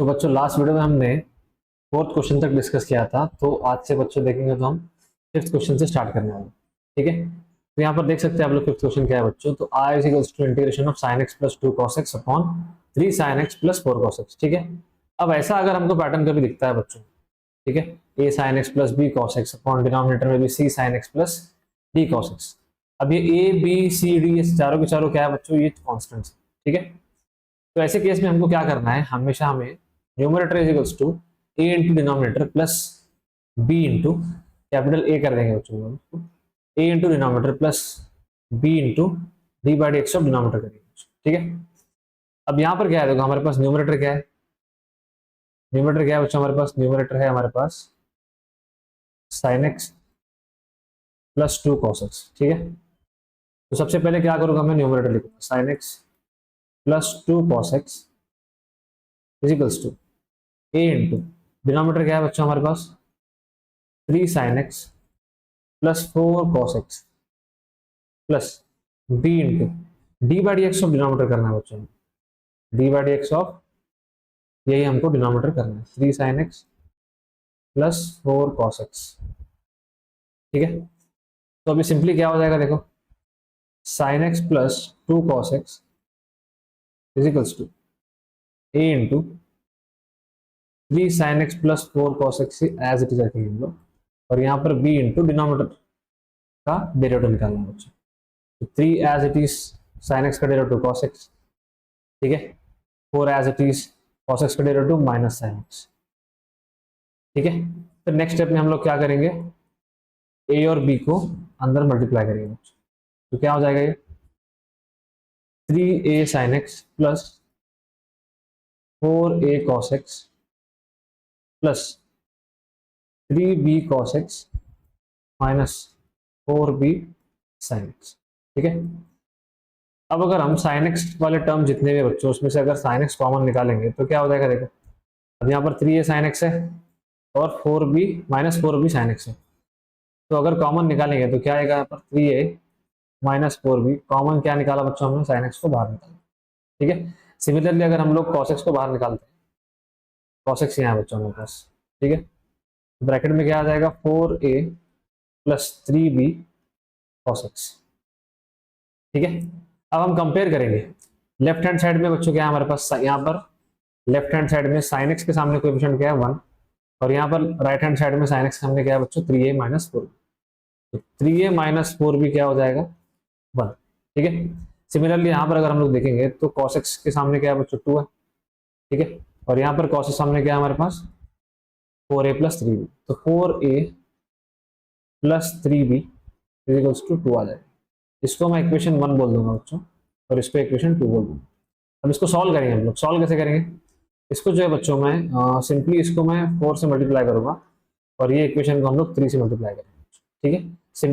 तो बच्चों last video में हमने फोर्थ क्वेश्चन तक डिस्कस किया था। तो आज से बच्चों देखेंगे तो हम फिफ्थ क्वेश्चन से स्टार्ट करने वाले हैं। ठीक है, तो यहाँ पर देख सकते हैं आप लोग फिफ्थ क्वेश्चन क्या है बच्चों। तो I is equals to integration of sine x plus 2 cos x upon 3 sin x plus 4 cos x। ठीक है, अब ऐसा अगर हमको पैटर्न कभी दिखता है बच्चों, ठीक है, a sin x plus b cos x upon denominator में भी c sin x plus d cos x। अब ये a b c d ये चारों के चारों क्या है बच्चों, ये कॉन्स्टेंट्स। ठीक है, तो ऐसे केस में हमको क्या करना है, हमेशा हमें numerator is equals to a into denominator plus b into capital A कर देंगे बच्चों, a into denominator plus b into D by D x of denominator करेंगे। ठीक है, अब यहाँ पर क्या है, देखो हमारे पास न्यूमरेटर क्या है, न्यूमरेटर क्या है बच्चों, हमारे पास न्यूमरेटर है हमारे पास sine x plus 2 cos x। ठीक है, तो सबसे पहले क्या करूंगा, मैं न्यूमरेटर लिखूंगा sine x plus 2 cos x is equals to a into denominator क्या है बच्चों हमारे पास 3 sin x plus 4 cos x plus b into D by D x of denominator करना है बच्चों, d by D x of यही हमको डिनोमिनेटर करना है 3 sin x plus 4 cos x। ठीक है, तो अभी सिंपली क्या हो जाएगा, देखो sin x plus 2 cos x is equals to a into 3 sin x plus 4 cos x as it is रखेंगे हम लोग, और यहाँ पर b इंटू डिनोमिनेटर का डेरिवेटिव निकालना है बच्चों। तो 3 as it is sin x का डेरिवेटिव cos x, ठीक है, 4 as it is cos x का डेरिवेटिव माइनस sin x। ठीक है, तो नेक्स्ट स्टेप में हम लोग क्या करेंगे, a और b को अंदर मल्टीप्लाई करेंगे बच्चों। तो क्या हो जाएगा, ये 3a sin x plus 4a cos x plus 3b cos x minus 4b sin x। ठीक है, अब अगर हम sin x वाले टर्म जितने भी बच्चों उसमें से अगर sin x कॉमन निकालेंगे तो क्या हो जाएगा, देखो अब यहाँ पर 3a sin x है और 4b minus 4b sin x है। तो अगर कॉमन निकालेंगे तो क्या आएगा, यहाँ पर 3a माइनस 4b कॉमन क्या निकाला बच्चों, हमने sin x को बाहर निकाला। ठीक है, सिमिलरली अगर हम लोग cos x को बाहर निकालते हैं, cos x यहाँ है बच्चों हमारे पास। ठीक है, ब्रैकेट में क्या आ जाएगा 4a plus 3b cos x। ठीक है, अब हम कंपेयर करेंगे लेफ्ट हैंड साइड में बच्चों क्या है हमारे पास, यहाँ पर लेफ्ट हैंड साइड में sin x के सामने कोएफिशिएंट क्या है 1, और यहाँ पर राइट हैंड साइड में sin x के सामने क्या है बच्चों 3a माइनस 4। तो 3a माइनस 4b क्या हो जाएगा 1। ठीक है, सिमिलरली यहाँ पर अगर हम लोग देखेंगे तो cos x के सामने क्या है बच्चों 2 है। ठीक है, और यहाँ पर cos के सामने क्या है हमारे पास 4a प्लस 3b, तो 4a plus 3b is equals to 2 आ जाएगा। इसको मैं इक्वेशन 1 बोल दूंगा बच्चों और इसको इक्वेशन 2 बोल दूंगा। अब इसको सॉल्व करेंगे हम लोग, सॉल्व कैसे करेंगे, इसको जो है बच्चों मैं सिंपली इसको मैं 4 से मल्टीप्लाई करूंगा और ये इक्वेशन को हम लोग 3 से मल्टीप्लाई करेंगे। ठीक है,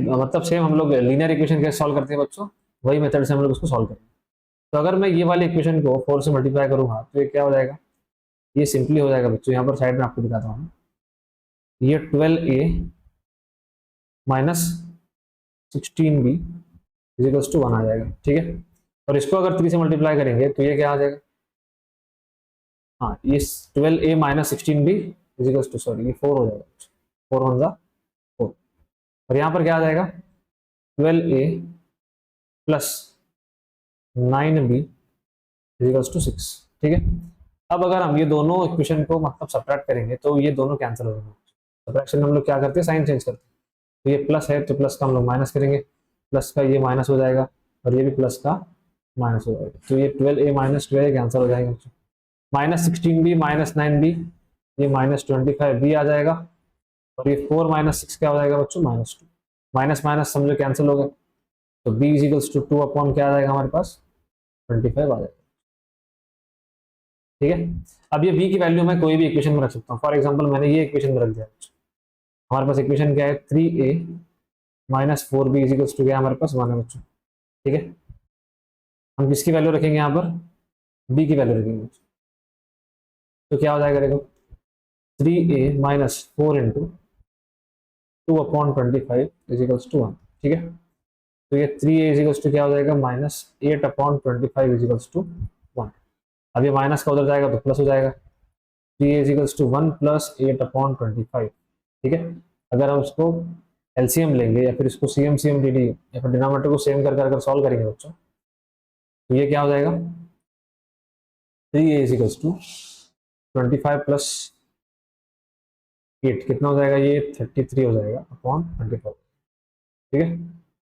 मतलब सेम हम लोग लीनियर इक्वेशन कैसे सॉल्व करते हैं बच्चों, वही मेथड से हम लोग उसको सॉल्व करेंगे। तो अगर मैं ये वाली इक्वेशन को 4 से मल्टीप्लाई करूंगा तो ये क्या हो जाएगा, ये सिंपली हो जाएगा बच्चों, यहाँ पर साइड में आपको दिखाता हूँ, ये 12a minus 16b is equals to 1 आ जाएगा। ठीक है, और इसको अगर 3 से मल्टीप्लाई करेंगे तो ये क्या आ जाएगा, हाँ ये 12a minus 16b is equals to, sorry ये 4 हो जाएगा, 4 1 जा 4, और यहाँ पर क्या आ जाएगा 12a plus 9b is equals to 6। ठीक है, अब अगर हम ये दोनों इक्वेशन को मतलब सब्ट्रैक्ट करेंगे तो ये दोनों कैंसिल हो जाएंगे। सब्ट्रैक्शन में हम लोग क्या करते हैं, साइन चेंज करते हैं। तो ये प्लस है तो प्लस का हम लोग माइनस करेंगे, प्लस का ये माइनस हो जाएगा और ये भी प्लस का माइनस हो जाएगा। तो ये 12a माइनस 12 कैंसिल हो जाएगा, माइनस 16b माइनस 9b ये माइनस 25b आ जाएगा, और ये 4 माइनस 6 क्या हो जाएगा बच्चों माइनस 2, माइनस माइनस समझो कैंसिल हो गए, तो b is equals to 2 upon क्या आ जाएगा हमारे पास 25 आ जाएगा। ठीक है, अब ये b की वैल्यू मैं कोई भी इक्वेशन में रख सकता हूँ। फॉर एग्जांपल मैंने ये इक्वेशन में रख दिया, हमारे पास इक्वेशन क्या है 3a minus 4b is equals to क्या हमारे पास 1 है बच्चों। ठीक है, हम किसकी वैल्यू रखेंगे यहाँ पर, b की वैल्यू रखेंगे। तो क्या हो जाएगा देखो 3a minus 4 into 2 upon 25 is equals to 1। ठीक है, तो ये 3a इज इक्वल्स टू क्या हो जाएगा minus 8 upon 25 is equals to 1। अब ये माइनस का उधर जाएगा तो प्लस हो जाएगा, 3a इज टू 1 प्लस 8/25। ठीक है, अगर हम उसको एलसीएम लेंगे या फिर इसको सीएम सीएम डी डी या फिर डिनोमिनेटर को सेम कर कर सॉल्व करेंगे बच्चों, तो ये क्या हो जाएगा, 3a इज टू 25 प्लस 8 कितना हो जाएगा, ये 33 हो जाएगा अपॉन 25। ठीक है,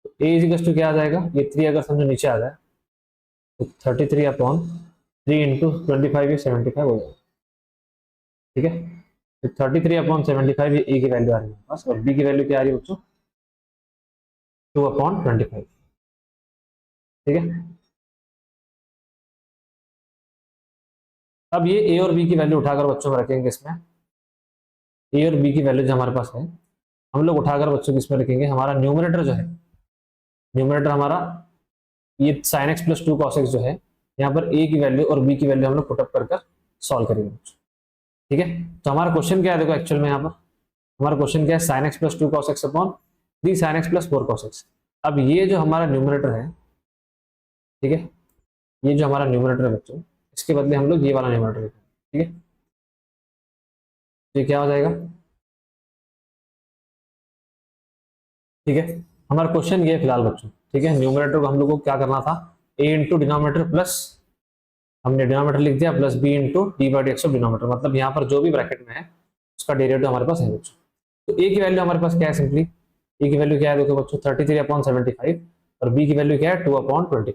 तो a इज टू क्या आ जाएगा, ये 3 अगर समझो नीचे आ जाए तो 33 अपॉन 3 इंटू 25 ये 75 हो जाएगा। ठीक है, तो 33 अपॉन 75 ये a की वैल्यू आ रही है हमारे पास, और b की वैल्यू क्या आ रही है बच्चों, 2/25। ठीक है, अब ये a और b की वैल्यू उठाकर बच्चों में रखेंगे, इसमें a और b की वैल्यू जो हमारे पास है हम लोग उठाकर बच्चों किसमें रखेंगे, हमारा न्यूमरेटर जो है, न्यूमरेटर हमारा ये sin x plus 2 cos x जो है, यहाँ पर a की वैल्यू और b की वैल्यू हम लोग पुटअप कर सॉल्व करेंगे बच्चों। ठीक है, तो हमारा क्वेश्चन क्या है, देखो एक्चुअल में यहाँ पर हमारा क्वेश्चन क्या है, sin x plus 2 cos x upon 3 sin x plus 4 cos x। अब ये जो हमारा न्यूमरेटर है, ठीक है, ये जो हमारा न्यूमरेटर है बच्चों, इसके बदले हम लोग ये वाला न्यूमरेटर लेते हैं। ठीक है, ये क्या हो जाएगा, ठीक है, हमारा क्वेश्चन ये फिलहाल बच्चों। ठीक है, न्यूमरेटर को हम लोग को क्या करना था, a इंटू डिनोमिनेटर प्लस, हमने डिनोमिनेटर लिख दिया, plus b into D by D x of denominator, मतलब यहाँ पर जो भी ब्रैकेट में है उसका डेरिवेटिव हमारे पास है बच्चों। तो a की वैल्यू हमारे पास क्या है, सिंपली a की वैल्यू क्या है, देखो बच्चों 33/75, और b की वैल्यू क्या है 2/25।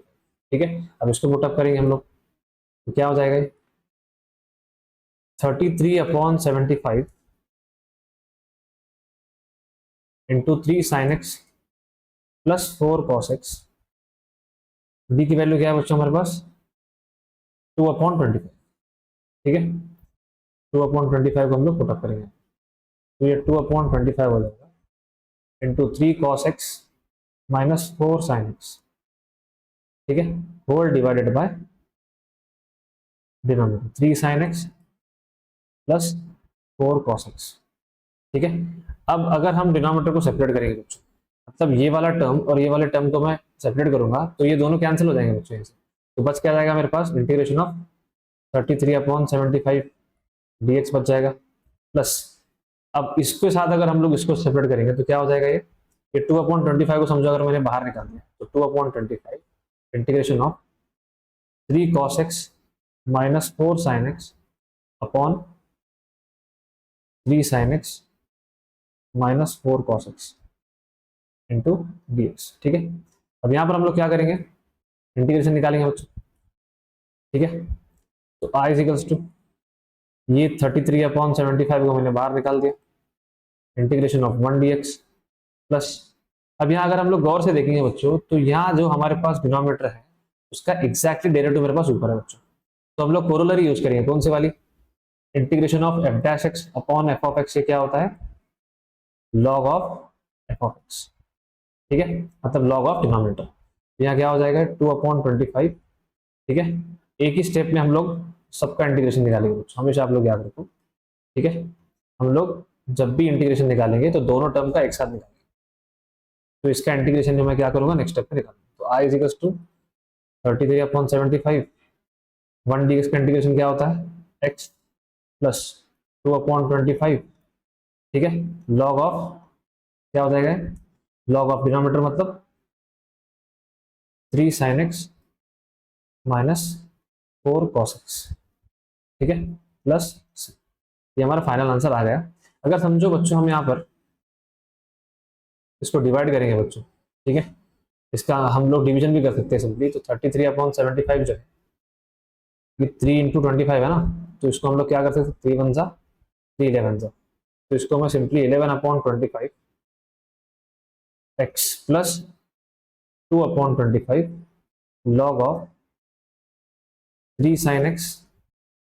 ठीक है, अब इसको पुटअप करेंगे हम लोग, तो क्या हो जाएगा, 33/75 into 3 sin x plus 4 cos x, b की वैल्यू क्या है बच्चों हमारे पास 2/25। ठीक है, 2/25 को हम लोग पुटअप करेंगे, तो ये 2/25 हो जाएगा into 3 cos x minus 4 sin x। ठीक है, whole divided by denominator 3 sin x plus 4 cos x। ठीक है, अब अगर हम डिनोमिनेटर को सेपरेट करेंगे बच्चों, मतलब ये वाला टर्म और ये वाले टर्म को मैं सेपरेट करूंगा तो ये दोनों कैंसिल हो जाएंगे बच्चों, से तो बच क्या जाएगा मेरे पास, इंटीग्रेशन ऑफ 33/75 dx बच जाएगा, प्लस अब इसके साथ अगर हम लोग इसको सेपरेट करेंगे तो क्या हो जाएगा, ये 2/25 को समझो अगर मैंने बाहर निकाल दिया तो 2/25 integration of 3 cos x minus 4 sin x upon 3 sin x minus 4 cos x into D x. ठीक है, अब यहाँ पर हम लोग क्या करेंगे, इंटीग्रेशन निकालेंगे बच्चों। ठीक है, तो आई इज टू ये 33/75 को मैंने बाहर निकाल दिया, इंटीग्रेशन ऑफ 1 dx प्लस, अब यहाँ अगर हम लोग गौर से देखेंगे बच्चों तो यहाँ जो हमारे पास डिनोमिनेटर है उसका एग्जैक्टली डेरिवेटिव मेरे पास ऊपर है बच्चों, तो हम लोग कोरोलरी यूज करेंगे, कौन सी वाली, integration of f dash x upon f of x, ये क्या होता है, log of f of x. ठीक है, मतलब लॉग ऑफ डिनोमिनेटर, यहाँ क्या हो जाएगा 2/25। ठीक है, एक ही स्टेप में हम लोग सबका इंटीग्रेशन निकालेंगे बच्चों, हमेशा आप लोग याद रखो। ठीक है, हम लोग जब भी इंटीग्रेशन निकालेंगे तो दोनों टर्म का एक साथ निकालेंगे, तो इसका इंटीग्रेशन जो मैं क्या करूंगा नेक्स्ट स्टेप में निकालूंगा, तो आई इज टू 33/75 1 dx का इंटीग्रेशन क्या होता है x प्लस 2/25। ठीक है, लॉग ऑफ क्या हो जाएगा, लॉग ऑफ डिनोमिनेटर मतलब 3 sin x minus 4 cos x। ठीक है, प्लस ये हमारा फाइनल आंसर आ गया। अगर समझो बच्चों हम यहाँ पर इसको डिवाइड करेंगे बच्चों, ठीक है, इसका हम लोग डिवीजन भी कर सकते हैं सिंपली, तो 33/75 जो है ये 3 इंटू 25 है ना, तो इसको हम लोग क्या कर सकते हैं, 3 1 जा 3 11 जा, तो इसको मैं simply 11/25 x plus 2/25 log of 3 sin x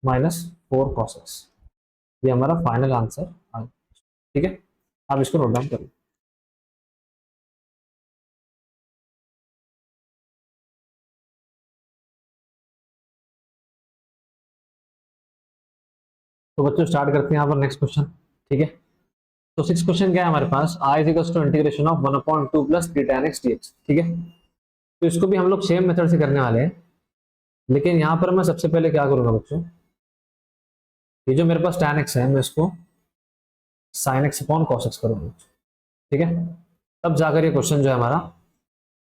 minus 4 cos x, ये हमारा फाइनल आंसर आ गया। ठीक है, आप इसको नोट डाउन करिए। तो बच्चों स्टार्ट करते हैं यहाँ पर नेक्स्ट क्वेश्चन। ठीक है, तो 6 क्वेश्चन क्या है हमारे पास, i is to integration of 1/2 plus 3 tan x dx। ठीक है, तो इसको भी हम लोग सेम मेथड से करने वाले हैं, लेकिन यहाँ पर मैं सबसे पहले क्या करूंगा बच्चों, ये जो मेरे पास tan x है मैं इसको sin x upon cos x करूंगा, ठीक है। तब जाकर ये क्वेश्चन जो है हमारा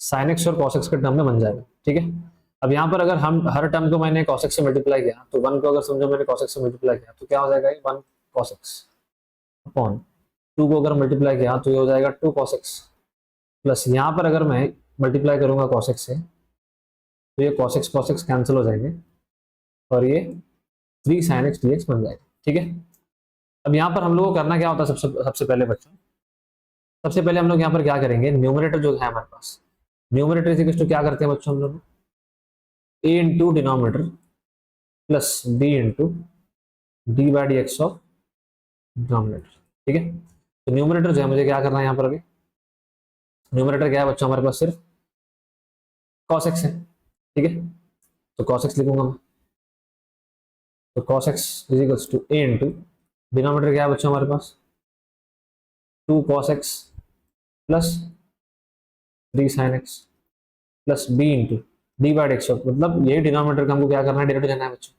sin x और cos x के टर्म में बन जाएगा, ठीक है। अब यहाँ पर अगर हम हर टर्म को मैंने cos x से मल्टीप्लाई किया तो 1 को अगर समझो मैंने cos x से मल्टीप्लाई किया तो क्या हो जाएगा, 1 cos x अपॉन 2 को अगर मल्टीप्लाई किया तो ये हो जाएगा 2 cos x, प्लस यहाँ पर अगर मैं मल्टीप्लाई करूंगा cos x से तो ये cos x कैंसिल हो जाएंगे और ये 3 sin x dx बन जाएगा, ठीक है। अब यहाँ पर हम लोग को करना क्या होता है, सबसे पहले बच्चों, सबसे पहले हम लोग यहाँ पर क्या करेंगे, न्यूमरेटर जो है हमारे पास, न्यूमरेटर इक्वल टू क्या करते हैं बच्चों हम लोग, a into denominator plus b into D by D x of denominator, ठीक है। तो न्यूमरेटर जो है मुझे क्या करना है यहाँ पर, अभी न्यूमरेटर क्या है बच्चों हमारे पास, सिर्फ cos x है, ठीक है। तो cos x लिखूंगा मैं, तो cos x is equals to a into denominator क्या है बच्चों हमारे पास 2 cos x plus 3 sin x plus b into D by x, मतलब ये डिनोमिनेटर का हमको क्या करना है, डेरिवेटिव लेना है बच्चों।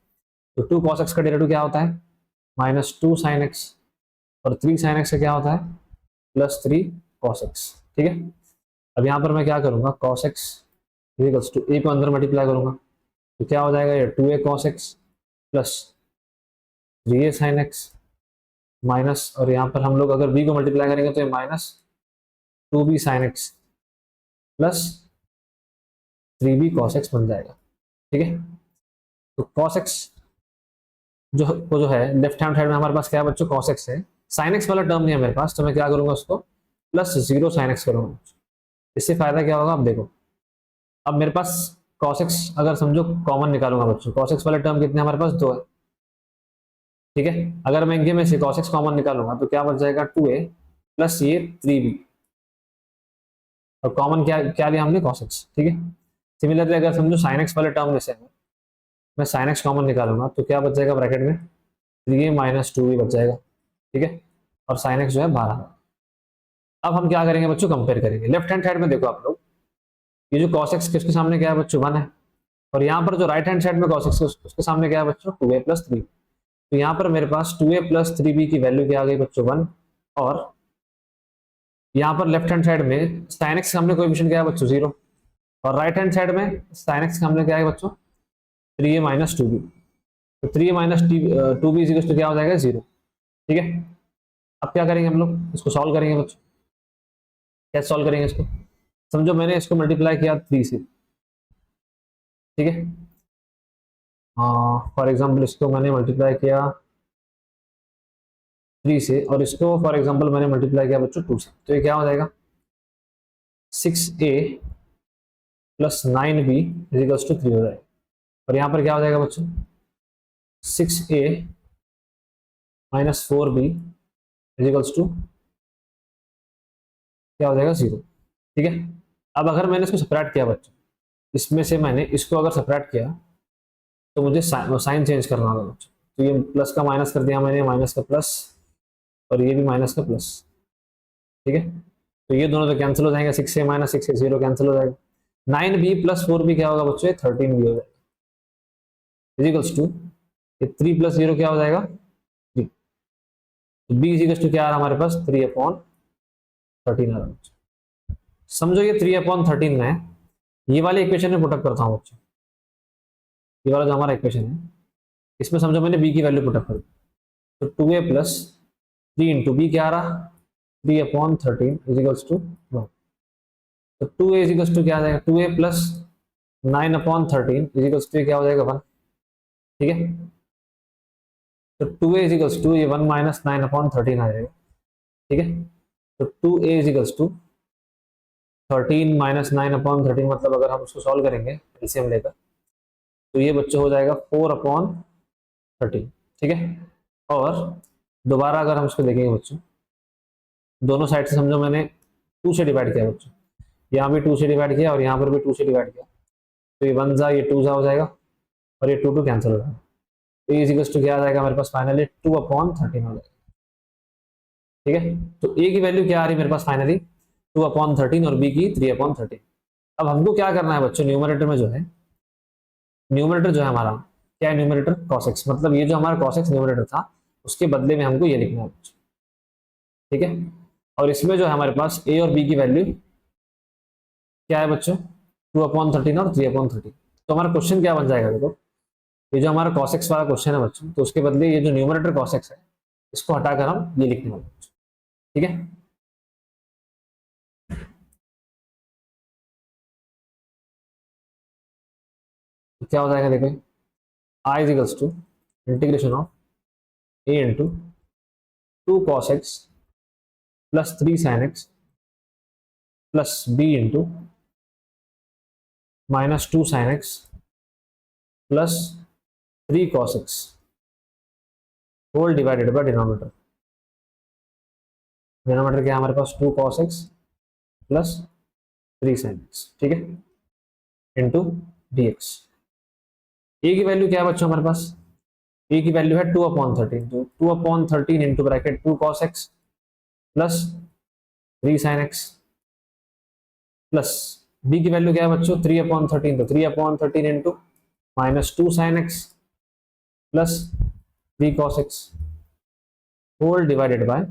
तो 2 cos x का डेरिवेटिव क्या होता है, माइनस 2 sin x, और 3 sin x का क्या होता है, प्लस 3 cos x, ठीक है। अब यहाँ पर मैं क्या करूंगा, cos x equals to a को अंदर मल्टीप्लाई करूंगा तो क्या हो जाएगा, ये 2a cos x plus 3a sin x minus, और यहाँ पर हम लोग अगर b को मल्टीप्लाई करेंगे तो ये minus 2b sin x plus 3b cos x बन जाएगा, ठीक है। तो cos x जो है लेफ्ट हैंड साइड में हमारे पास क्या है बच्चों, cos x है, sin x वाला टर्म नहीं है मेरे पास, तो मैं क्या करूंगा उसको प्लस 0 sin x करूंगा। इससे फायदा क्या होगा, अब देखो, अब मेरे पास cos x अगर समझो कॉमन निकालूंगा बच्चों, cos x वाले टर्म कितने हमारे पास, 2 है, ठीक है। अगर मैं इनके में से cos x कॉमन निकालूंगा तो क्या बच जाएगा, 2a प्लस ये 3b, और कॉमन क्या क्या लिया हमने, cos x, ठीक है। सिमिलरली अगर समझो sin x वाले टर्म में से मैं sin x कॉमन निकालूंगा तो क्या बच जाएगा, ब्रैकेट में 3a माइनस 2b बच जाएगा, ठीक है, और sin x जो है 12। अब हम क्या करेंगे बच्चों, कंपेयर करेंगे। लेफ्ट हैंड साइड में देखो आप लोग, ये जो cos x किसके सामने क्या है बच्चों, 1 है, और यहाँ पर जो राइट हैंड साइड में cos x उसके सामने क्या है बच्चों, 2a प्लस 3। तो यहाँ पर मेरे पास 2a प्लस 3b की वैल्यू क्या आ गई बच्चों, 1, और यहाँ पर लेफ्ट हैंड साइड में sin x सामने कोएफिशिएंट क्या है बच्चों, 0, और राइट हैंड साइड में sin x सामने क्या है बच्चों, 3a माइनस 2b। तो 3a माइनस 2b इज क्या हो जाएगा, 0, ठीक है। अब क्या करेंगे हम लोग, इसको सॉल्व करेंगे बच्चों। कैसे सॉल्व करेंगे इसको, समझो मैंने इसको मल्टीप्लाई किया 3 से, ठीक है। फॉर एग्जांपल इसको मैंने मल्टीप्लाई किया 3 से, और इसको फॉर एग्जांपल मैंने मल्टीप्लाई किया बच्चों 2 से, तो ये क्या हो जाएगा, 6a plus 9b equals to 3 हो जाएगा। और यहाँ पर क्या हो जाएगा बच्चों, 6a minus 4b equals to क्या हो जाएगा, 0, ठीक है। अब अगर मैंने इसको सेपरेट किया बच्चों, इसमें से मैंने इसको अगर सेपरेट किया तो मुझे साइन चेंज करना होगा बच्चों। तो ये प्लस का माइनस कर दिया मैंने, माइनस का प्लस, और ये भी माइनस का प्लस, ठीक है। तो ये दोनों तो कैंसिल हो जाएंगे, 6a माइनस 6a 0 कैंसिल हो जाएगा। 9b प्लस 4b क्या होगा बच्चों, 13b हो जाएगा इजिकल्स टू 3 प्लस 0 क्या हो जाएगा, 3। तो b इजिकल्स टू क्या आ रहा हमारे पास, 3/13 आ रहा है। समझो ये 3/13 है, ये वाले इक्वेशन में पुटअप करता हूँ बच्चों, ये वाला जो हमारा इक्वेशन है इसमें समझो मैंने b की वैल्यू पुटअप कर दी, तो 2a प्लस 3 इंटू बी क्या आ रहा, 3/13 इजिकल्स टू 1। तो 2a इजिकल्स टू क्या आ जाएगा, 2a प्लस 9/13 इजिकल्स टू क्या हो जाएगा, 1, ठीक है। तो 2a इजिकल्स टू ये 1 माइनस 9/13 आ जाएगा, ठीक है। तो 2a इजिकल्स टू 13 माइनस 9/13, मतलब अगर हम उसको सॉल्व करेंगे एलसीएम लेकर तो ये बच्चों हो जाएगा 4/13, ठीक है। और दोबारा अगर हम उसको देखेंगे बच्चों, दोनों साइड से समझो मैंने 2 से डिवाइड किया बच्चों, यहाँ भी 2 से डिवाइड किया और यहाँ पर भी 2 से डिवाइड किया, तो ये 1 जा ये 2 जा हो जाएगा, और ये 2 कैंसिल हो जाएगा। तो इज इक्वल्स टू क्या आ जाएगा मेरे पास, फाइनली 2/13 हो जाएगा, ठीक है। तो ए की वैल्यू क्या आ रही है मेरे पास, फाइनली 2/13 और बी की 3/13। अब हमको क्या करना है बच्चों, न्यूमरेटर में जो है, न्यूमरेटर जो है हमारा क्या है न्यूमरेटर cos x, मतलब ये जो हमारा cos x न्यूमरेटर था उसके बदले में हमको ये लिखना है, ठीक है। और इसमें जो है हमारे पास a और b की वैल्यू क्या है बच्चों, 2/13 और 3/13। तो हमारा क्वेश्चन क्या बन जाएगा, देखो ये जो हमारा cos x वाला क्वेश्चन है बच्चों, तो उसके बदले ये जो न्यूमरेटर cos x है इसको हटाकर हम ये लिखने वाले, ठीक है। तो क्या हो जाएगा देखो, i is equals to integration of a into 2 cos x plus 3 sin x plus b into -2 sin x plus 3 cos x whole divided by denominator. Denominator क्या है हमारे पास, 2 cos x plus 3 sin x, ठीक है, into dx। ए की value क्या है बच्चों हमारे पास, ए की वैल्यू है 2/13, तो 2/13 into bracket 2 cos x plus 3 sin x plus b की वैल्यू क्या है बच्चों 3/13, तो 3/13 into -2 sin x plus 3 cos x whole divided by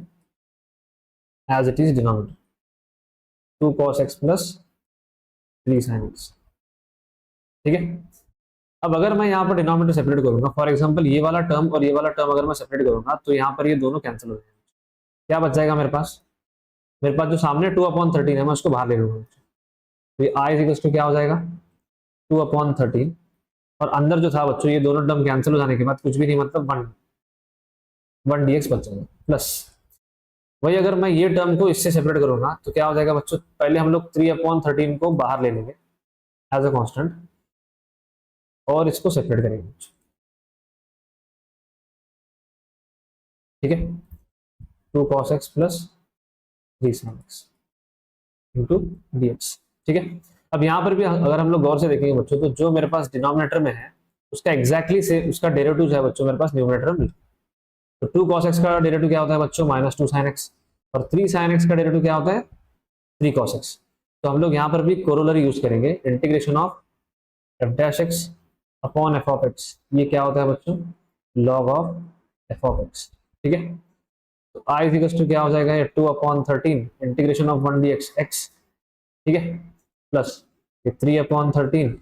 as it is denominator 2 cos x plus 3 sin x, ठीक है। अब अगर मैं यहाँ पर डिनोमिनेटर सेपरेट करूंगा, फॉर एग्जांपल ये वाला टर्म और ये वाला टर्म अगर मैं सेपरेट करूंगा तो यहाँ पर ये दोनों कैंसिल हो जाएंगे। क्या बच जाएगा मेरे पास जो सामने 2/13 है मैं उसको बाहर ले लूंगा, तो ये आई इक्वल्स टू क्या हो जाएगा 2/13, और अंदर जो था बच्चों ये दोनों टर्म कैंसिल हो जाने के बाद कुछ भी नहीं, मतलब 1 dx बच जाएगा। प्लस वही अगर मैं ये टर्म को इससे सेपरेट करूंगा तो क्या हो जाएगा बच्चों, पहले हम लोग 3/13 को बाहर ले लेंगे एज अ कांस्टेंट और इसको सेपरेट करेंगे, ठीक है। 2 cos x plus 3 sin x into dx, ठीक है। अब यहाँ पर भी अगर हम लोग गौर से देखेंगे बच्चों, तो जो मेरे पास डिनोमिनेटर में है उसका एग्जैक्टली से उसका डेरिवेटिव जो है बच्चों मेरे पास न्यूमरेटर में। तो 2 cos x का डेरिवेटिव क्या होता है बच्चों -2 sin x, और 3 sin x का डेरिवेटिव क्या होता है 3 cos x। तो हम लोग यहाँ पर भी कोरोलरी यूज करेंगे, integration of f dash x upon f of x, ये क्या होता है बच्चों log of f of x, ठीक है। तो i इक्वल्स टू क्या हो जाएगा, 2/13 इंटीग्रेशन ऑफ 1 dx x, ठीक है, plus 3/13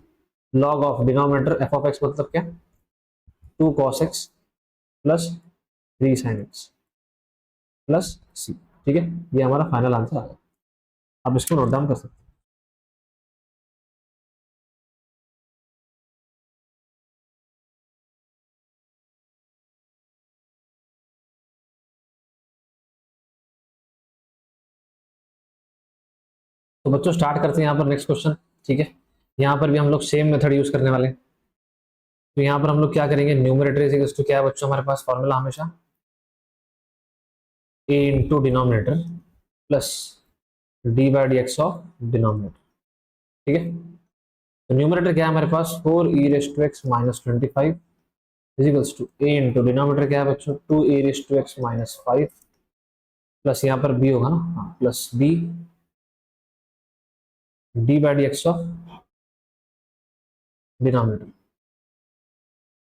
log of denominator f of x, मतलब क्या 2 cos x plus 3 sin x plus c, ठीक है। ये हमारा फाइनल आंसर आ गया, आप इसको नोट डाउन कर सकते हैं। तो बच्चों स्टार्ट करते हैं यहाँ पर नेक्स्ट क्वेश्चन, ठीक है। यहाँ पर भी हम लोग सेम मेथड यूज करने वाले हैं। तो यहाँ पर हम लोग क्या करेंगे, न्यूमरेटर इज इक्वल्स टू क्या है बच्चों हमारे पास फॉर्मूला हमेशा a into denominator plus d by D x of denominator, ठीक है। तो न्यूमरेटर क्या है हमारे पास 4e⁻x-25 is equals to a into denominator क्या है बच्चों 2e⁻x-5 प्लस यहाँ पर b होगा ना, हाँ, plus b D by D x of denominator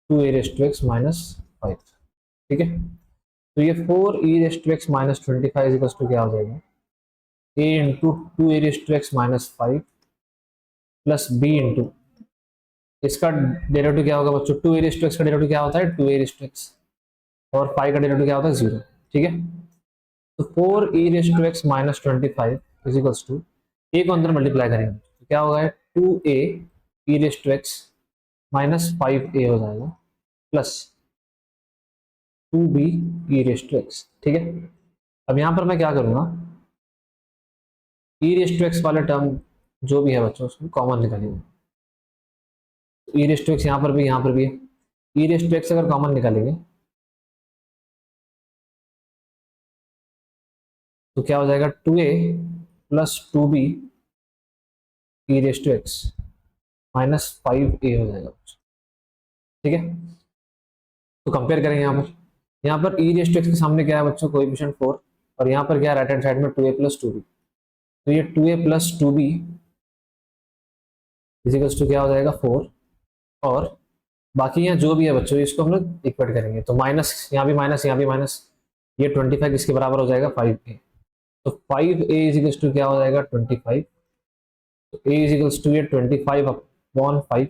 2e⁻x-5, ठीक है। तो ये 4e⁻x-25 इज इक्वल्स टू क्या हो जाएगा a into 2e⁻x-5 plus b into इसका डेरिवेटिव क्या होगा बच्चों 2e⁻x का डेरिवेटिव क्या होता है 2e⁻x, और 5 का डेरिवेटिव क्या होता है 0, ठीक है। तो 4e⁻x-25 is equals to a को अंदर मल्टीप्लाई करेंगे तो क्या होगा 2a e⁻x-5a हो जाएगा प्लस 2b e⁻x, ठीक है। अब यहाँ पर मैं क्या करूँगा, e⁻x वाले टर्म जो भी है बच्चों उसको कॉमन निकालेंगे। e⁻x यहाँ पर भी है, e⁻x अगर कॉमन निकालेंगे तो क्या हो जाएगा 2a प्लस 2b e⁻x-5a हो जाएगा, ठीक है। तो कंपेयर करेंगे यहाँ पर e⁻x के सामने क्या है बच्चों कोएफिशिएंट 4, और यहाँ पर क्या है राइट हैंड साइड में 2a प्लस 2b, तो ये 2a plus 2b is equals to क्या हो जाएगा 4, और बाकी यहाँ जो भी है बच्चों इसको हम लोग इक्वेट करेंगे, तो माइनस, यहाँ भी माइनस, यहाँ भी माइनस, ये 25 किसके बराबर हो जाएगा 5a। तो 5a इज इक्वल्स टू क्या हो जाएगा 25, तो a इज इक्वल्स टू ये 25 अपॉन 5,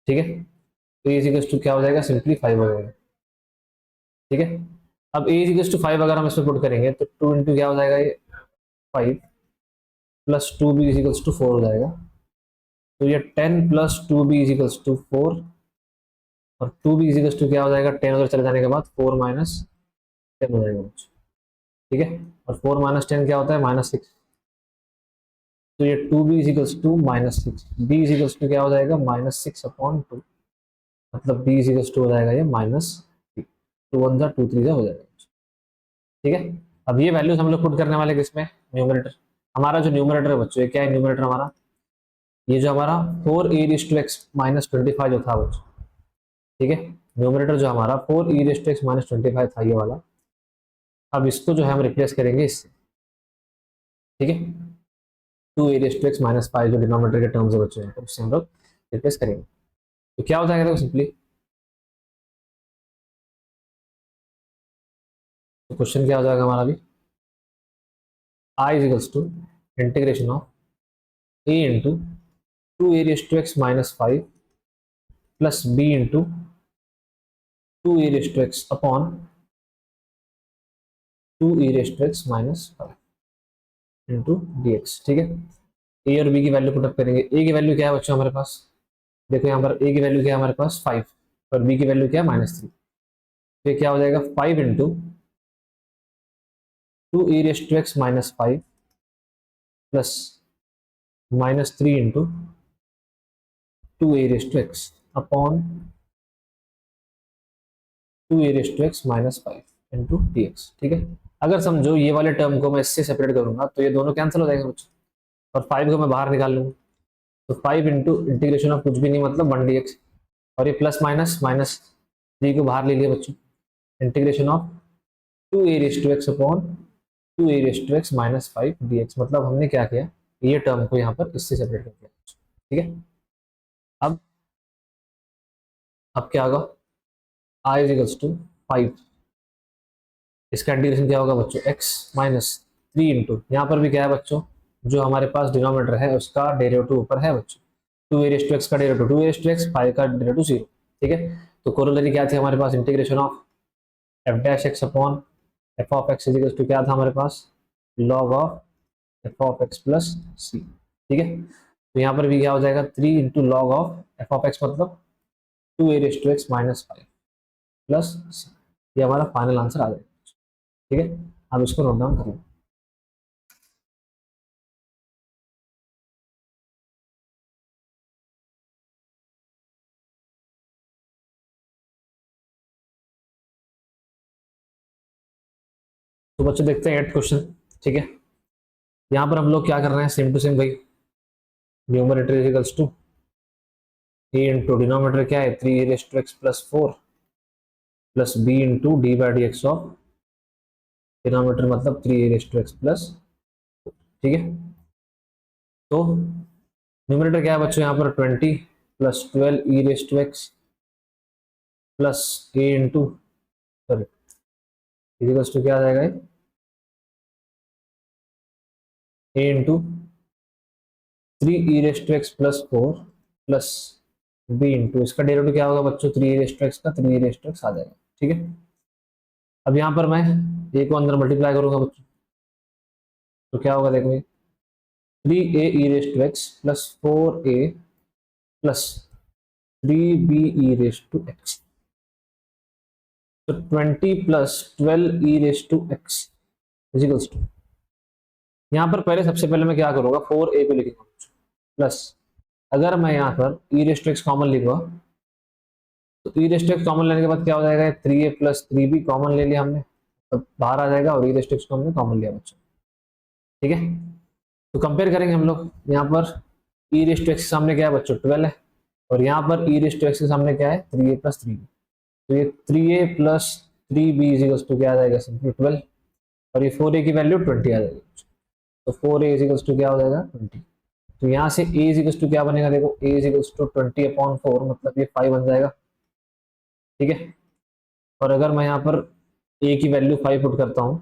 ठीक है। तो a इज इक्वल्स टू क्या हो जाएगा सिंपली 5 हो जाएगा, ठीक है। अब a इज इक्वल्स टू 5 अगर हम इसमें पुट करेंगे तो 2 इंटू क्या हो जाएगा ये 5 plus 2b is equals to 4 हो जाएगा। तो ये 10 plus 2b is equals to 4, और 2b इज इक्वल्स टू क्या हो जाएगा 10 उधर चले जाने के बाद 4 माइनस 10 हो जाएगा, ठीक है। और 4 माइनस 10 क्या होता है -6, तो ये 2b is equals to -6, b is equals to क्या हो जाएगा -6 अपॉन 2, मतलब b इज इक्वल्स टू हो जाएगा ये -3, 2 1 2 3 हो जाएगा, ठीक है। अब ये वैल्यूज हम लोग पुट करने वाले किसमें, न्यूमरेटर। हमारा जो न्यूमरेटर है बच्चों, ये क्या है न्यूमरेटर हमारा, ये जो हमारा 4a⁻x−25 जो था बच्चों, ठीक है। न्यूमरेटर जो हमारा 4e⁻x−25 था ये वाला, अब इसको जो है हम रिप्लेस करेंगे इससे, ठीक है। 2a⁻x−5 जो डिनोमिनेटर के टर्म्स है बच्चों, तो उससे हम लोग रिप्लेस करेंगे, तो क्या हो जाएगा देखो सिंपली। तो क्वेश्चन क्या हो जाएगा हमारा अभी, i is equals to integration of a into 2a⁻x−5 plus b into 2a⁻x upon 2e⁻x−5 into dx, ठीक है। ए और बी की वैल्यू पुटअप करेंगे। ए की वैल्यू क्या है बच्चों हमारे पास, देखो यहाँ पर ए की वैल्यू क्या है हमारे पास 5, और बी की वैल्यू क्या है -3, तो ये क्या हो जाएगा 5 into 2e⁻x−5 plus -3 into 2a⁻x upon 2e⁻x−5 into dx, ठीक है। अगर समझो ये वाले टर्म को मैं इससे सेपरेट करूंगा तो ये दोनों कैंसिल हो जाएंगे बच्चों, और 5 को मैं बाहर निकाल लूंगा, तो 5 इंटू इंटीग्रेशन ऑफ कुछ भी नहीं मतलब 1 dx, और ये प्लस माइनस -3 को बाहर ले लिया बच्चों, integration of 2a⁻x upon 2a⁻x−5 dx, मतलब हमने क्या किया, ये टर्म को यहाँ पर इससे सेपरेट कर दिया, ठीक है। अब क्या होगा, i इज इक्वल्स टू 5, इसका इंटीग्रेशन क्या होगा बच्चों x-3 इंटू, यहाँ पर भी क्या है बच्चों, जो हमारे पास डिनोमिनेटर है उसका डेरिवेटिव ऊपर है बच्चों, 2a⁻x का डेरिवेटिव 2a⁻x, 5 का डेरिवेटिव 0, ठीक है। तो कोरोलरी क्या थी हमारे पास, integration of f' upon f of x is equal to क्या था हमारे पास, log of f of x plus c, ठीक है। तो यहाँ पर भी क्या हो जाएगा 3 into log of f of x मतलब 2a⁻x−5 प्लस c, ये हमारा फाइनल आंसर आ जाएगा, ठीक है। अब इसको नोट डाउन करें। तो बच्चों देखते हैं 8th क्वेश्चन, ठीक है। यहाँ पर हम लोग क्या कर रहे हैं, सेम टू सेम भाई, numerator is equals to a into denominator क्या है 3e⁻x plus 4 plus b into d/dx of denominator मतलब 3e⁻x प्लस, ठीक है। तो न्यूमरेटर क्या है बच्चों यहाँ पर 20 plus 12e⁻x plus a into sorry equals to क्या आ जाएगा a into 3e⁻x plus 4 plus b into इसका डेरिवेटिव क्या होगा बच्चों 3e⁻x का 3e⁻x आ जाएगा, ठीक है। अब यहाँ पर मैं a को अंदर मल्टीप्लाई करूंगा बच्चों, तो क्या होगा देखो 3a⁻x plus 4a plus 3b⁻x, तो 20 plus 12e⁻x is equals to, यहाँ पर पहले सबसे पहले मैं क्या करूंगा 4a को लिखूंगा प्लस, अगर मैं यहाँ पर e⁻x कॉमन लिखूंगा तो e⁻x कॉमन लेने के बाद क्या हो जाएगा 3a प्लस 3b कॉमन ले लिया हमने, तो बाहर आ जाएगा, और e⁻x को हमने कॉमन लिया बच्चों, ठीक है। तो कंपेयर करेंगे हम लोग, यहाँ पर e⁻x के सामने क्या है बच्चों 12 है, और यहाँ पर e⁻x के सामने क्या है 3a प्लस 3b, तो ये 3a plus 3b is equals to क्या आ जाएगा सिंपली 12, और ये 4a की वैल्यू 20 आ जाएगी, तो 4a इज इक्वल्स टू क्या हो जाएगा 20, तो यहाँ से a इज इक्वल्स टू क्या बनेगा, देखो a इज इक्वल्स टू 20/4, मतलब ये 5 बन जाएगा, ठीक है। और अगर मैं यहाँ पर a की वैल्यू 5 पुट करता हूँ,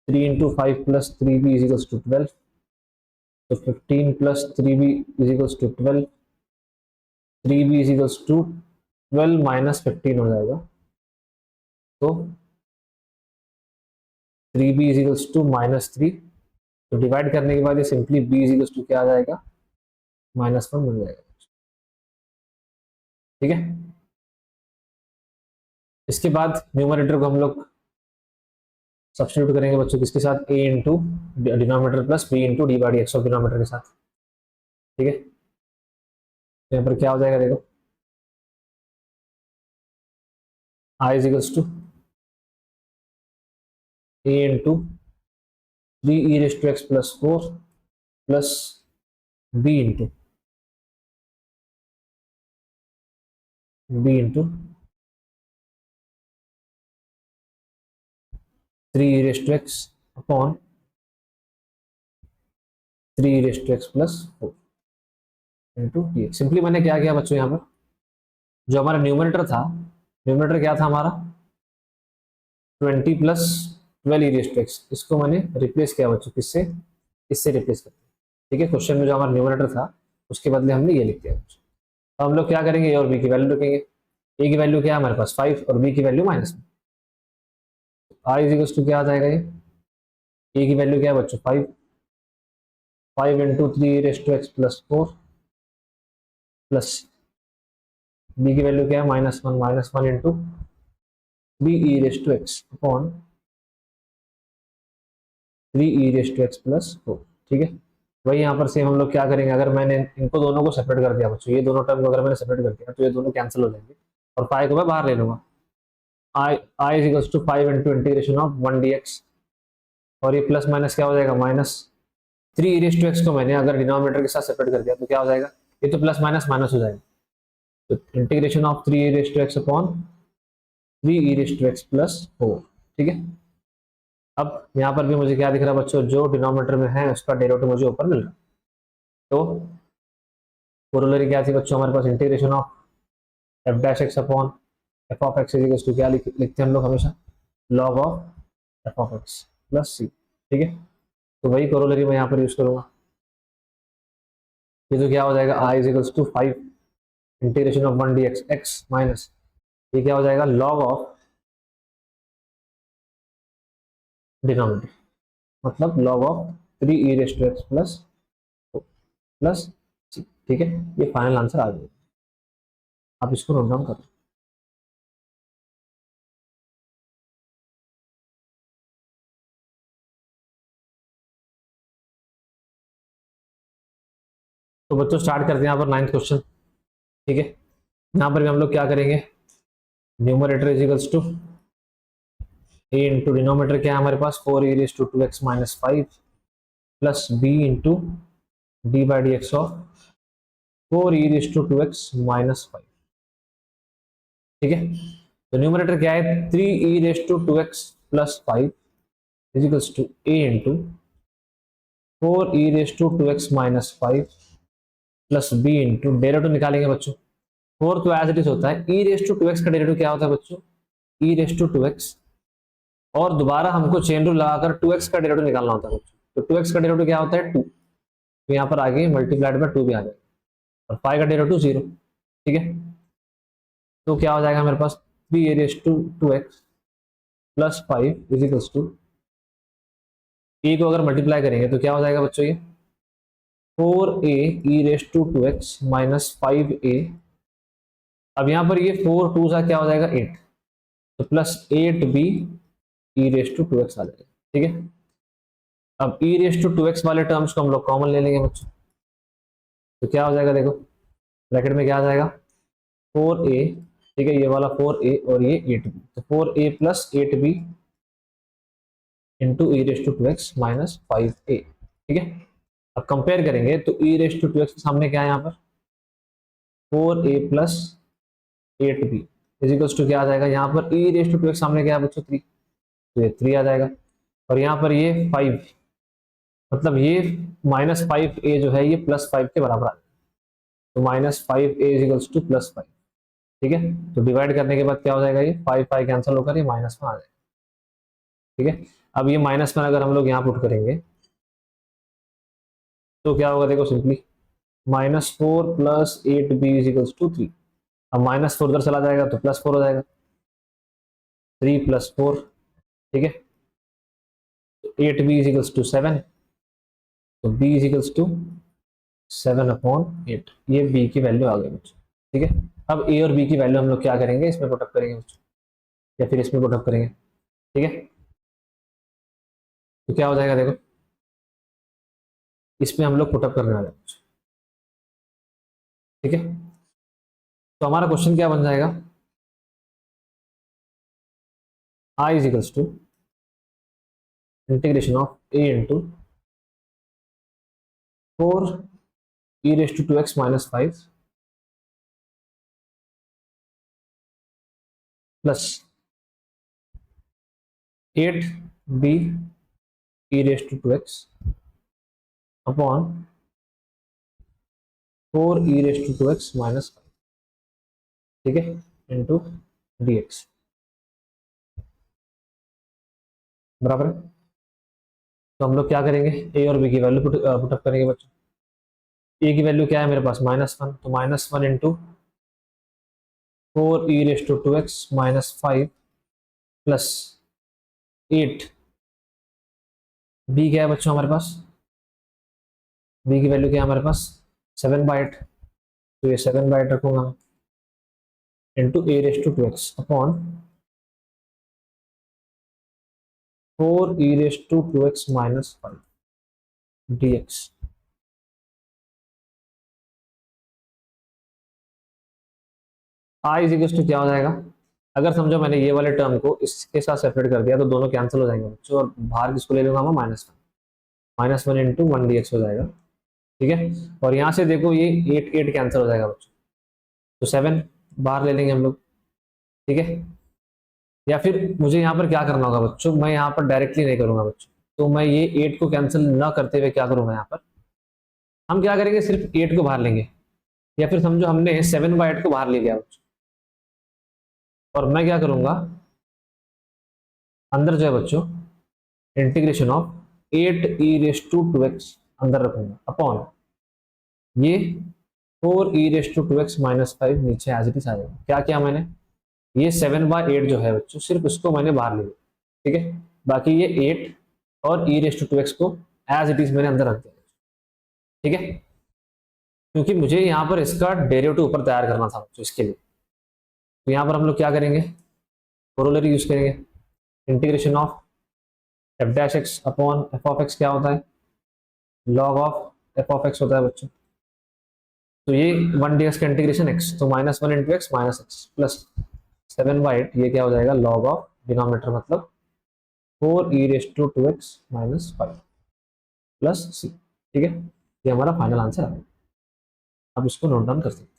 3 into 5 plus 3b is equals to 12, तो 15 plus 3b is equals to 12, 3b is equals to 12 minus 15 हो जाएगा, तो 3b इज इक्वल्स टू -3। तो डिवाइड करने के बाद ये simply b is equals to क्या आ जाएगा, -1 बन जाएगा, ठीक है। इसके बाद न्यूमरेटर को हम लोग सब्स्टिट्यूट करेंगे बच्चों किसके साथ, a into denominator plus b into D by D x of denominator के साथ, ठीक है। यहाँ पर क्या हो जाएगा देखो, i is equals to a into 3e raise to x plus 4 plus b into 3e raise to x upon 3e raise to x plus 4 into d. Simply मैंने क्या किया बच्चों, यहाँ पर जो हमारा न्यूमरेटर था, न्यूमरेटर क्या था हमारा 20 plus 12 e raise to x, इसको मैंने रिप्लेस किया बच्चों, किससे, इससे रिप्लेस कर, ठीक है। क्वेश्चन में जो हमारा न्यूमरेटर था उसके बदले हमने ये लिख दिया बच्चों। तो हम लोग क्या करेंगे, ए और बी की वैल्यू रखेंगे। ए की वैल्यू क्या है हमारे पास 5 और बी की value -1। I is equals to क्या आ जाएगा, ये ए की वैल्यू क्या है बच्चों 5 into 3 raise to x plus 4 plus b की वैल्यू क्या है -1 into 3e raise to x upon 3e raise to x plus 4, ठीक है। वही यहाँ पर सेम हम लोग क्या करेंगे, अगर मैंने इनको दोनों को सेपरेट कर दिया बच्चों, ये दोनों टर्म को अगर मैंने सेपरेट कर दिया तो ये दोनों कैंसिल हो जाएंगे और 5 को मैं बाहर ले लूंगा। I is equals to 5 into integration of 1 dx, और ये प्लस माइनस क्या हो जाएगा -3e रेज़ टू x को मैंने अगर डिनोमिनेटर के साथ सेपरेट कर दिया तो क्या हो जाएगा, ये तो प्लस माइनस माइनस हो जाएगा, तो integration of 3e raise to x upon 3e raise to x plus 4, ठीक है। अब यहाँ पर भी मुझे क्या दिख रहा है बच्चों, जो डिनोमिनेटर में है उसका डेरिवेटिव मुझे ऊपर मिल रहा है। तो कोरोलरी क्या थी बच्चों हमारे पास, integration of f dash x upon f of x is to क्या लिखते हैं हम लोग हमेशा, log of f of x plus c, ठीक है। तो वही कोरोलरी मैं यहाँ पर यूज करूंगा। ये तो क्या हो जाएगा, I is equals to 5 integration of 1 dx x minus ये क्या हो जाएगा, लॉग ऑफ डिनोमिनेटर, मतलब log of 3e raise to x plus c, ठीक है। ये फाइनल आंसर आ जाएगा, आप इसको नोट डाउन करो। तो बच्चों स्टार्ट करते हैं यहाँ पर 9th क्वेश्चन, ठीक है। यहाँ पर भी हम लोग क्या करेंगे, numerator is equals to a into denominator क्या है हमारे पास 4e raise to 2x minus 5 plus b into D by D x of 4e raise to 2x minus 5, ठीक है। तो न्यूमरेटर क्या है 3e raise to 2x plus 5 is equals to a into 4e raise to 2x minus 5 plus b into derivative निकालेंगे बच्चों, 4 तो as it is होता है, e रेज़ टू 2x का डेरिवेटिव क्या होता है बच्चों, e रेज़ टू 2x, और दोबारा हमको चेन रूल लगाकर 2x का डेरिवेटिव निकालना होता है बच्चों। तो 2x का डेरिवेटिव क्या होता है 2, तो यहाँ पर आगे मल्टीप्लाइड बाय 2 भी आ जाएगा, और 5 का डेरिवेटिव 0, ठीक है। तो क्या हो जाएगा हमारे पास 3a raise to 2x plus 5 is equals to, a को अगर मल्टीप्लाई करेंगे तो क्या हो जाएगा बच्चों, ये 4a e raise to 2x minus 5a, अब यहाँ पर ये 4 2 सा क्या हो जाएगा 8, तो plus 8b e raise to 2x आ जाएगा, ठीक है। अब e रेज़ टू 2x वाले टर्म्स को हम लोग कॉमन ले लेंगे बच्चों, तो क्या हो जाएगा देखो, ब्रैकेट में क्या आ जाएगा 4a, ठीक है, ये वाला 4a और ये 8b, तो 4a plus 8b into e raise to 2x minus 5a, ठीक है। अब कंपेयर करेंगे तो e रेज़ टू 2x के सामने क्या है यहाँ पर 4a plus 8b is equals to क्या आ जाएगा, यहाँ पर e रेज़ टू 2x सामने क्या है बच्चों 3, तो ये 3 आ जाएगा, और यहाँ पर ये 5, मतलब ये -5a जो है ये +5 के बराबर आ जाएगा। तो -5a इजिकल्स टू +5। ठीक है, तो डिवाइड करने के बाद क्या हो जाएगा, ये 5 कैंसिल होकर ये माइनस में आ जाएगा। ठीक है, अब ये माइनस में अगर हम लोग यहाँ पुट करेंगे तो क्या होगा, देखो सिंपली -4 + 8b = 3। अब -4 उधर चला जाएगा तो +4 हो जाएगा, 3 + 4। ठीक है, तो 8b = 7, तो b = 7/8। ये b की वैल्यू आ गई बच्चों। ठीक है, अब a और b की वैल्यू हम लोग क्या करेंगे, इसमें पुटअप करेंगे बच्चों, या फिर इसमें पुटअप करेंगे। ठीक है, तो क्या हो जाएगा, देखो इसमें हम लोग पुटअप करने वाले हैं बच्चों। ठीक है, तो हमारा क्वेश्चन क्या बन जाएगा, I = integration of a into 4e⁻²x - 5 plus 8b e⁻² upon 4e⁻² - 5। ठीक है, इंटू dx बराबर है। तो हम लोग क्या करेंगे, ए और बी की वैल्यू पुटअप करेंगे बच्चों। ए की वैल्यू क्या है मेरे पास, -1, तो -1 इंटू 4e⁻² - 5 प्लस 8। बी क्या है बच्चों हमारे पास, बी की वैल्यू क्या है हमारे पास, 7/8, तो ये 7/8 रखूंगा, into a⁻² upon 4e⁻² - 5 dx। I is to क्या हो जाएगा, अगर समझो मैंने ये वाले टर्म को इसके साथ सेपरेट कर दिया तो दोनों कैंसिल हो जाएंगे बच्चों, और बाहर किसको ले लूंगा मैं, -1 इंटू 1 dx हो जाएगा। ठीक है, और यहाँ से देखो ये 8 कैंसिल हो जाएगा बच्चों, तो 7 बाहर ले लेंगे हम लोग। ठीक है, या फिर मुझे यहाँ पर क्या करना होगा बच्चों, मैं यहाँ पर डायरेक्टली नहीं करूंगा बच्चों, तो मैं ये 8 को कैंसिल ना करते हुए क्या करूंगा, यहाँ पर हम क्या करेंगे, सिर्फ 8 को बाहर लेंगे, या फिर समझो हमने 7/8 को बाहर ले लिया बच्चों, और मैं क्या करूंगा, अंदर जो है बच्चों इंटीग्रेशन ऑफ 8e⁻² अंदर रखूंगा अपॉन ये 4e⁻² - 5 नीचे एज इट इज आ जाएगा। क्या किया मैंने, ये 7/8 जो है बच्चों सिर्फ उसको मैंने बाहर ले लिया। ठीक है, बाकी ये 8 और e⁻² को एज इट इज मैंने अंदर रख दिया। ठीक है, क्योंकि मुझे यहाँ पर इसका डेरिवेटिव ऊपर तैयार करना था बच्चों, इसके लिए तो यहाँ पर हम लोग क्या करेंगे, कोरोलरी यूज करेंगे, integration of f' upon f(x) क्या होता है, log ऑफ f(x) होता है बच्चों। तो ये 1 dx का इंटीग्रेशन x, तो -1 into x minus x plus 7/8, ये क्या हो जाएगा, log ऑफ डिनोमिनेटर मतलब 4e⁻² - 5 प्लस c। ठीक है, ये हमारा फाइनल आंसर है। अब इसको नोट डाउन कर सकते हैं।